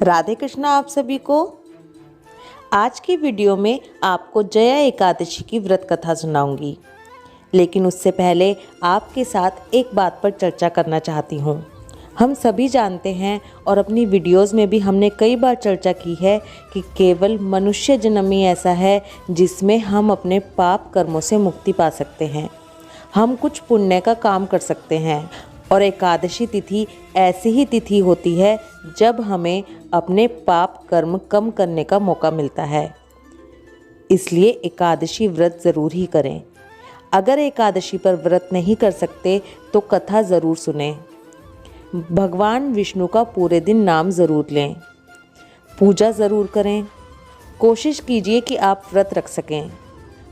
राधे कृष्णा आप सभी को। आज की वीडियो में आपको जया एकादशी की व्रत कथा सुनाऊंगी, लेकिन उससे पहले आपके साथ एक बात पर चर्चा करना चाहती हूँ। हम सभी जानते हैं और अपनी वीडियोस में भी हमने कई बार चर्चा की है कि केवल मनुष्य जन्म ही ऐसा है जिसमें हम अपने पाप कर्मों से मुक्ति पा सकते हैं। हम कुछ पुण्य का काम कर सकते हैं और एकादशी तिथि ऐसी ही तिथि होती है जब हमें अपने पाप कर्म कम करने का मौका मिलता है। इसलिए एकादशी व्रत ज़रूर ही करें। अगर एकादशी पर व्रत नहीं कर सकते तो कथा ज़रूर सुनें। भगवान विष्णु का पूरे दिन नाम ज़रूर लें। पूजा ज़रूर करें। कोशिश कीजिए कि आप व्रत रख सकें।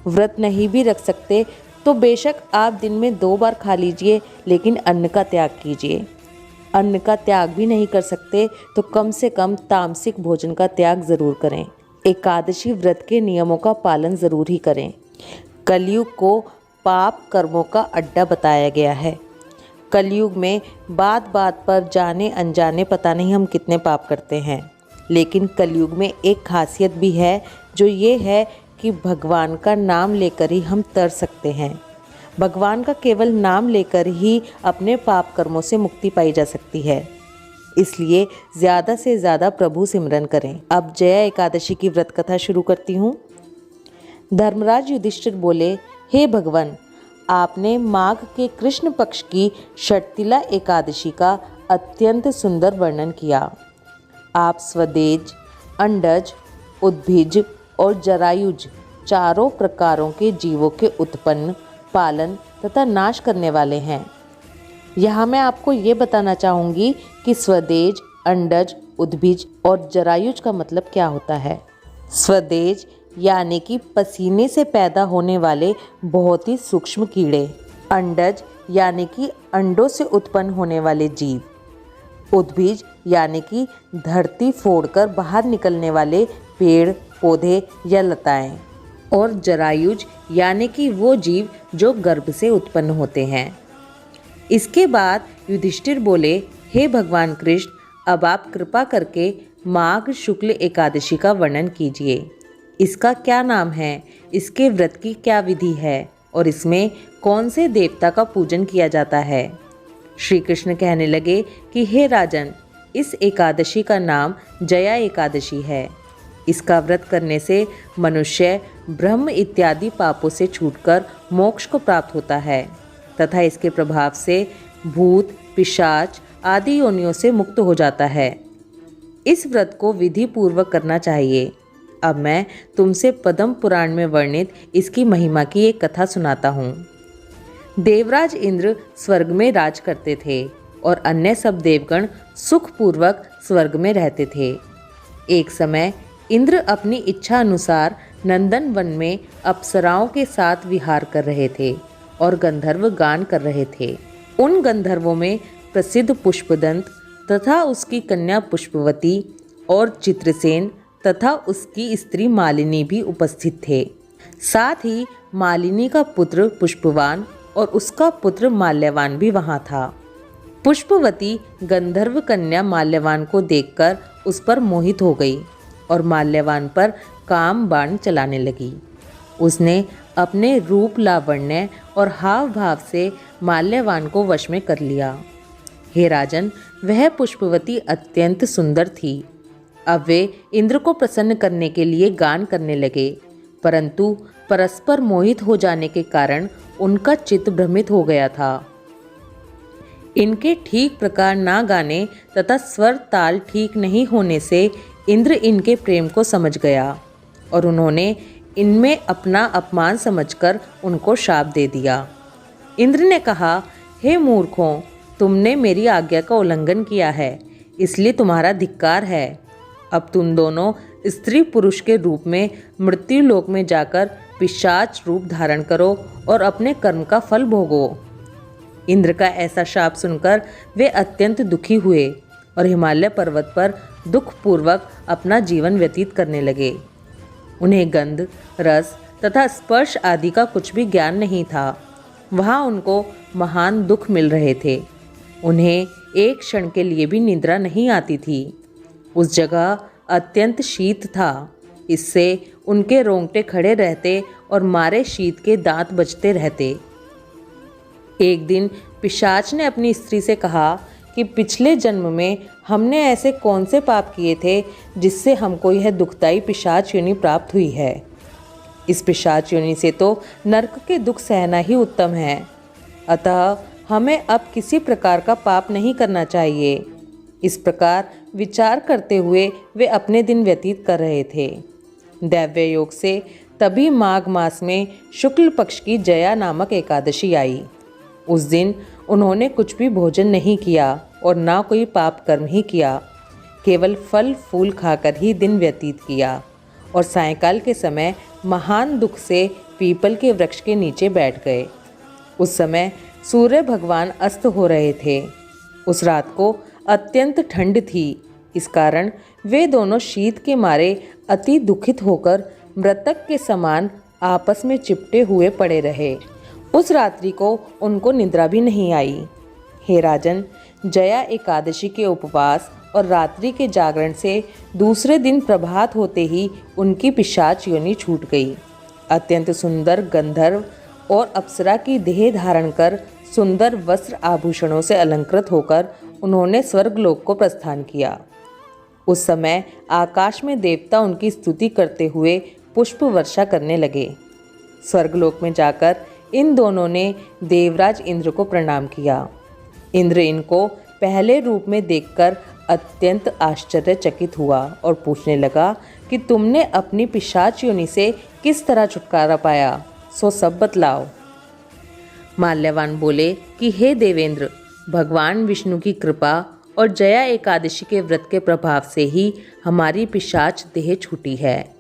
व्रत नहीं भी रख सकते तो बेशक आप दिन में 2 बार खा लीजिए, लेकिन अन्न का त्याग कीजिए। अन्न का त्याग भी नहीं कर सकते तो कम से कम तामसिक भोजन का त्याग ज़रूर करें। एकादशी व्रत के नियमों का पालन ज़रूर ही करें। कलयुग को पाप कर्मों का अड्डा बताया गया है। कलयुग में बात बात पर जाने अनजाने पता नहीं हम कितने पाप करते हैं, लेकिन कलयुग में एक खासियत भी है, जो ये है कि भगवान का नाम लेकर ही हम तर सकते हैं। भगवान का केवल नाम लेकर ही अपने पाप कर्मों से मुक्ति पाई जा सकती है। इसलिए ज़्यादा से ज़्यादा प्रभु सिमरन करें। अब जया एकादशी की व्रत कथा शुरू करती हूँ। धर्मराज युधिष्ठिर बोले, हे भगवान, आपने माघ के कृष्ण पक्ष की षटतिला एकादशी का अत्यंत सुंदर वर्णन किया। आप स्वदेज, अंडज, उद्भिज और जरायुज चारों प्रकारों के जीवों के उत्पन्न, पालन तथा नाश करने वाले हैं। यहाँ मैं आपको ये बताना चाहूँगी कि स्वदेज, अंडज, उद्भिज और जरायुज का मतलब क्या होता है। स्वदेज यानी कि पसीने से पैदा होने वाले बहुत ही सूक्ष्म कीड़े। अंडज यानी कि अंडों से उत्पन्न होने वाले जीव। उद्भिज यानी कि धरती फोड़कर बाहर निकलने वाले पेड़, पौधे या लताएं। और जरायुज यानी कि वो जीव जो गर्भ से उत्पन्न होते हैं। इसके बाद युधिष्ठिर बोले, हे भगवान कृष्ण, अब आप कृपा करके माघ शुक्ल एकादशी का वर्णन कीजिए। इसका क्या नाम है, इसके व्रत की क्या विधि है और इसमें कौन से देवता का पूजन किया जाता है। श्री कृष्ण कहने लगे कि हे राजन, इस एकादशी का नाम जया एकादशी है। इसका व्रत करने से मनुष्य ब्रह्म इत्यादि पापों से छूटकर मोक्ष को प्राप्त होता है तथा इसके प्रभाव से भूत, पिशाच आदि योनियों से मुक्त हो जाता है। इस व्रत को विधि पूर्वक करना चाहिए। अब मैं तुमसे पद्म पुराण में वर्णित इसकी महिमा की एक कथा सुनाता हूँ। देवराज इंद्र स्वर्ग में राज करते थे और अन्य सब देवगण सुखपूर्वक स्वर्ग में रहते थे। एक समय इंद्र अपनी इच्छा अनुसार नंदन वन में अप्सराओं के साथ विहार कर रहे थे और गंधर्व गान कर रहे थे। उन गंधर्वों में प्रसिद्ध पुष्पदंत तथा उसकी कन्या पुष्पवती और चित्रसेन तथा उसकी स्त्री मालिनी भी उपस्थित थे। साथ ही मालिनी का पुत्र पुष्पवान और उसका पुत्र माल्यवान भी वहां था। पुष्पवती गंधर्व कन्या माल्यवान को देखकर उस पर मोहित हो गई और माल्यवान पर काम बाण चलाने लगी। उसने अपने रूप, लावण्य और हाव भाव से माल्यवान को वश में कर लिया। हे राजन, वह पुष्पवती अत्यंत सुंदर थी। अब वे इंद्र को प्रसन्न करने के लिए गान करने लगे, परंतु परस्पर मोहित हो जाने के कारण उनका चित्त भ्रमित हो गया था। इनके ठीक प्रकार ना गाने तथा स्वर ताल ठीक नहीं होने से इंद्र इनके प्रेम को समझ गया और उन्होंने इनमें अपना अपमान समझकर उनको शाप दे दिया। इंद्र ने कहा, हे मूर्खों, तुमने मेरी आज्ञा का उल्लंघन किया है, इसलिए तुम्हारा धिक्कार है। अब तुम दोनों स्त्री पुरुष के रूप में मृत्यु लोक में जाकर पिशाच रूप धारण करो और अपने कर्म का फल भोगो। इंद्र का ऐसा शाप सुनकर वे अत्यंत दुखी हुए और हिमालय पर्वत पर दुखपूर्वक अपना जीवन व्यतीत करने लगे। उन्हें गंध, रस तथा स्पर्श आदि का कुछ भी ज्ञान नहीं था। वहाँ उनको महान दुख मिल रहे थे। उन्हें एक क्षण के लिए भी निद्रा नहीं आती थी। उस जगह अत्यंत शीत था। इससे उनके रोंगटे खड़े रहते और मारे शीत के दांत बजते रहते। एक दिन पिशाच ने अपनी स्त्री से कहा कि पिछले जन्म में हमने ऐसे कौन से पाप किए थे जिससे हमको यह दुखदाई पिशाच योनि प्राप्त हुई है। इस पिशाच योनि से तो नरक के दुख सहना ही उत्तम है। अतः हमें अब किसी प्रकार का पाप नहीं करना चाहिए। इस प्रकार विचार करते हुए वे अपने दिन व्यतीत कर रहे थे। दैव्य योग से तभी माघ मास में शुक्ल पक्ष की जया नामक एकादशी आई। उस दिन उन्होंने कुछ भी भोजन नहीं किया और ना कोई पाप कर्म ही किया, केवल फल फूल खाकर ही दिन व्यतीत किया और सायंकाल के समय महान दुख से पीपल के वृक्ष के नीचे बैठ गए। उस समय सूर्य भगवान अस्त हो रहे थे। उस रात को अत्यंत ठंड थी। इस कारण वे दोनों शीत के मारे अति दुखित होकर मृतक के समान आपस में चिपटे हुए पड़े रहे। उस रात्रि को उनको निद्रा भी नहीं आई। हे राजन, जया एकादशी के उपवास और रात्रि के जागरण से दूसरे दिन प्रभात होते ही उनकी पिशाच योनि छूट गई। अत्यंत सुंदर गंधर्व और अप्सरा की देह धारण कर सुंदर वस्त्र आभूषणों से अलंकृत होकर उन्होंने स्वर्गलोक को प्रस्थान किया। उस समय आकाश में देवता उनकी स्तुति करते हुए पुष्प वर्षा करने लगे। स्वर्गलोक में जाकर इन दोनों ने देवराज इंद्र को प्रणाम किया। इंद्र इनको पहले रूप में देखकर अत्यंत आश्चर्यचकित हुआ और पूछने लगा कि तुमने अपनी पिशाच योनि से किस तरह छुटकारा पाया, सो सब बतलाओ। माल्यवान बोले कि हे देवेंद्र, भगवान विष्णु की कृपा और जया एकादशी के व्रत के प्रभाव से ही हमारी पिशाच देह छूटी है।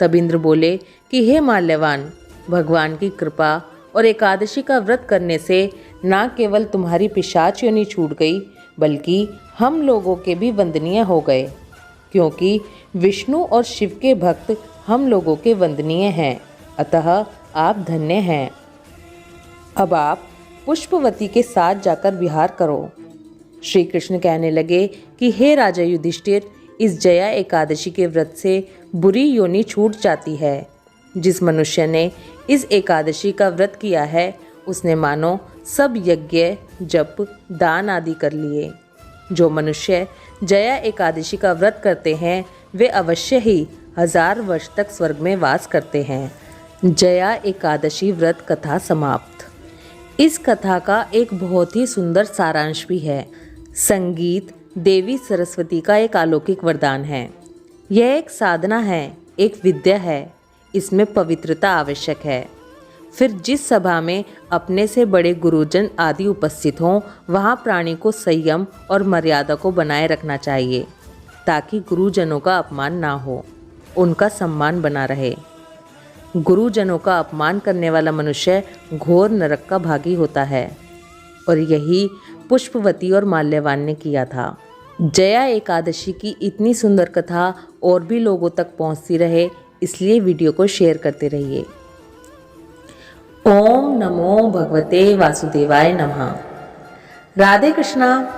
तब इंद्र बोले कि हे माल्यवान, भगवान की कृपा और एकादशी का व्रत करने से न केवल तुम्हारी पिशाच योनि छूट गई, बल्कि हम लोगों के भी वंदनीय हो गए, क्योंकि विष्णु और शिव के भक्त हम लोगों के वंदनीय हैं। अतः आप धन्य हैं। अब आप पुष्पवती के साथ जाकर विहार करो। श्री कृष्ण कहने लगे कि हे राजा युधिष्ठिर, इस जया एकादशी के व्रत से बुरी योनि छूट जाती है। जिस मनुष्य ने इस एकादशी का व्रत किया है, उसने मानो सब यज्ञ जप दान आदि कर लिए। जो मनुष्य जया एकादशी का व्रत करते हैं, वे अवश्य ही 1000 वर्ष तक स्वर्ग में वास करते हैं। जया एकादशी व्रत कथा समाप्त। इस कथा का एक बहुत ही सुंदर सारांश भी है। संगीत देवी सरस्वती का एक अलौकिक वरदान है। यह एक साधना है, एक विद्या है। इसमें पवित्रता आवश्यक है। फिर जिस सभा में अपने से बड़े गुरुजन आदि उपस्थित हों, वहाँ प्राणी को संयम और मर्यादा को बनाए रखना चाहिए, ताकि गुरुजनों का अपमान ना हो, उनका सम्मान बना रहे। गुरुजनों का अपमान करने वाला मनुष्य घोर नरक का भागी होता है, और यही पुष्पवती और माल्यवान ने किया था। जया एकादशी की इतनी सुंदर कथा और भी लोगों तक पहुंचती रहे, इसलिए वीडियो को शेयर करते रहिए। ओम नमो भगवते वासुदेवाय नमः। राधे कृष्णा।